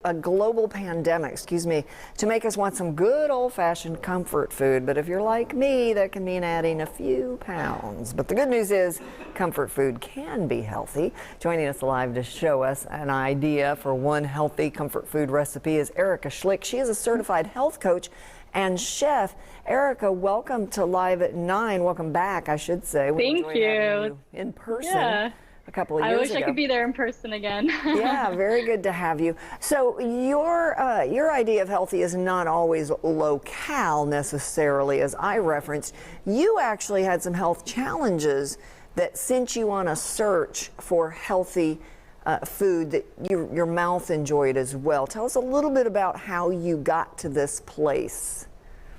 a global pandemic, to make us want some good old-fashioned comfort food. But if you're like me, that can mean adding a few pounds. But the good news is comfort food can be healthy. Joining us live to show us an idea for one healthy comfort food recipe is Erica Schlick. She is a certified health coach and chef. Erica, welcome to Live at 9. Welcome back, I should say. Thank you. Having you in person. Yeah. A couple of years ago. I wish I could be there in person again. Yeah, very good to have you. So your idea of healthy is not always locale necessarily, as I referenced. You actually had some health challenges that sent you on a search for healthy food that your mouth enjoyed as well. Tell us a little bit about how you got to this place.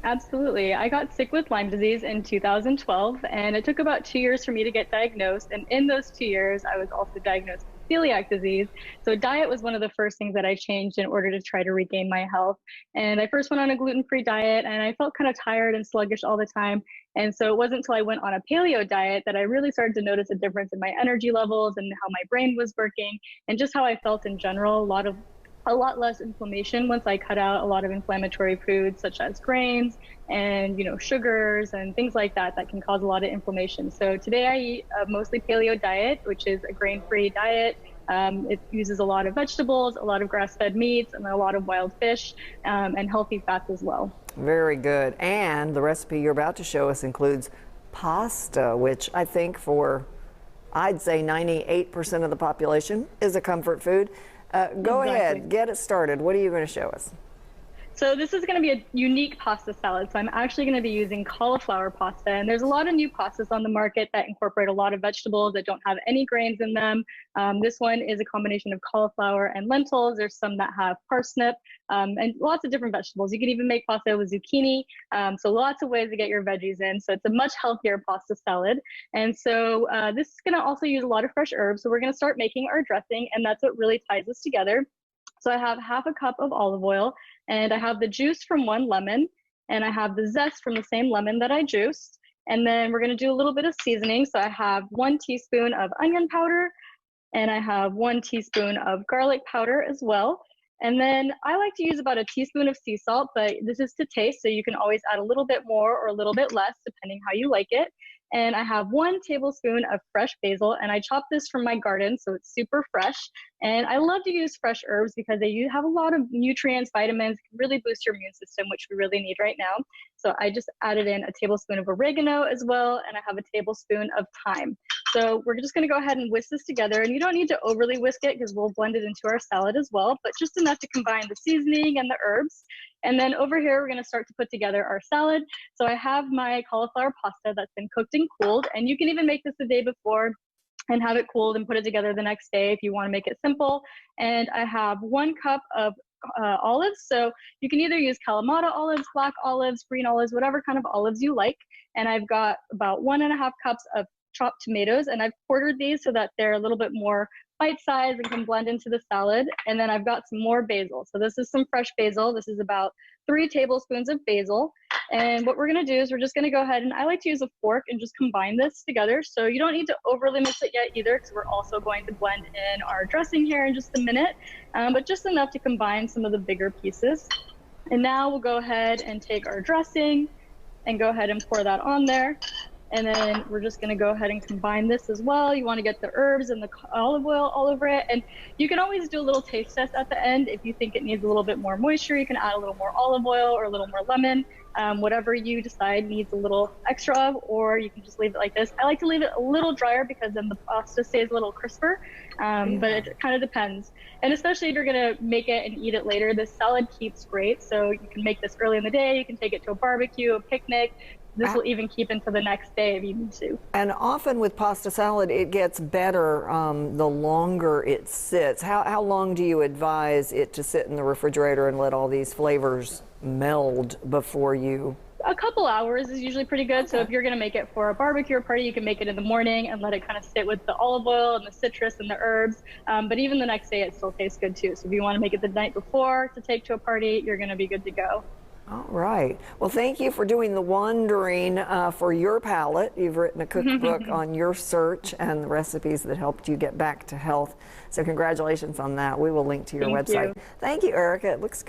Absolutely. I got sick with Lyme disease in 2012, and it took about 2 years for me to get diagnosed. And in those 2 years, I was also diagnosed with celiac disease. So diet was one of the first things that I changed in order to try to regain my health. And I first went on a gluten-free diet, and I felt kind of tired and sluggish all the time. And so it wasn't until I went on a paleo diet that I really started to notice a difference in my energy levels and how my brain was working and just how I felt in general. A lot less inflammation once I cut out a lot of inflammatory foods such as grains and sugars and things like that can cause a lot of inflammation. So today I eat a mostly paleo diet, which is a grain-free diet. It uses a lot of vegetables, a lot of grass-fed meats, and a lot of wild fish and healthy fats as well. Very good. And the recipe you're about to show us includes pasta, which I think I'd say 98% of the population is a comfort food. Go ahead, get it started. What are you going to show us? So this is going to be a unique pasta salad. So I'm actually going to be using cauliflower pasta. And there's a lot of new pastas on the market that incorporate a lot of vegetables that don't have any grains in them. This one is a combination of cauliflower and lentils. There's some that have parsnip and lots of different vegetables. You can even make pasta with zucchini. So lots of ways to get your veggies in. So it's a much healthier pasta salad. And so this is going to also use a lot of fresh herbs. So we're going to start making our dressing, and that's what really ties this together. So I have half a cup of olive oil, and I have the juice from one lemon, and I have the zest from the same lemon that I juiced. And then we're going to do a little bit of seasoning. So I have 1 teaspoon of onion powder, and I have 1 teaspoon of garlic powder as well. And then I like to use about a teaspoon of sea salt, but this is to taste, so you can always add a little bit more or a little bit less, depending how you like it. And I have 1 tablespoon of fresh basil, and I chopped this from my garden, so it's super fresh. And I love to use fresh herbs because they have a lot of nutrients, vitamins, can really boost your immune system, which we really need right now. So I just added in a tablespoon of oregano as well, and I have a tablespoon of thyme. So we're just going to go ahead and whisk this together, and you don't need to overly whisk it because we'll blend it into our salad as well, but just enough to combine the seasoning and the herbs. And then over here, we're going to start to put together our salad. So I have my cauliflower pasta that's been cooked and cooled, and you can even make this the day before and have it cooled and put it together the next day if you want to make it simple. And I have 1 cup of olives. So you can either use Kalamata olives, black olives, green olives, whatever kind of olives you like. And I've got about 1.5 cups of chopped tomatoes, and I've quartered these so that they're a little bit more bite-sized and can blend into the salad. And then I've got some more basil. So this is some fresh basil. This is about 3 tablespoons of basil. And what we're going to do is we're just going to go ahead, and I like to use a fork and just combine this together. So you don't need to overly mix it yet either, because we're also going to blend in our dressing here in just a minute, but just enough to combine some of the bigger pieces. And now we'll go ahead and take our dressing and go ahead and pour that on there. And then we're just going to go ahead and combine this as well. You want to get the herbs and the olive oil all over it. And you can always do a little taste test at the end. If you think it needs a little bit more moisture, you can add a little more olive oil or a little more lemon. Whatever you decide needs a little extra of, or you can just leave it like this. I like to leave it a little drier because then the pasta stays a little crisper, but it kind of depends. And especially if you're going to make it and eat it later, this salad keeps great. So you can make this early in the day. You can take it to a barbecue, a picnic. This will even keep into the next day if you need to. And often with pasta salad, it gets better the longer it sits. How long do you advise it to sit in the refrigerator and let all these flavors meld before you? A couple hours is usually pretty good. Okay. So if you're going to make it for a barbecue or party, you can make it in the morning and let it kind of sit with the olive oil and the citrus and the herbs. But even the next day, it still tastes good too. So if you want to make it the night before to take to a party, you're going to be good to go. All right. Well, thank you for doing the wandering for your palate. You've written a cookbook on your search and the recipes that helped you get back to health. So congratulations on that. We will link to your Thank website. you. Thank you, Erica. It looks good.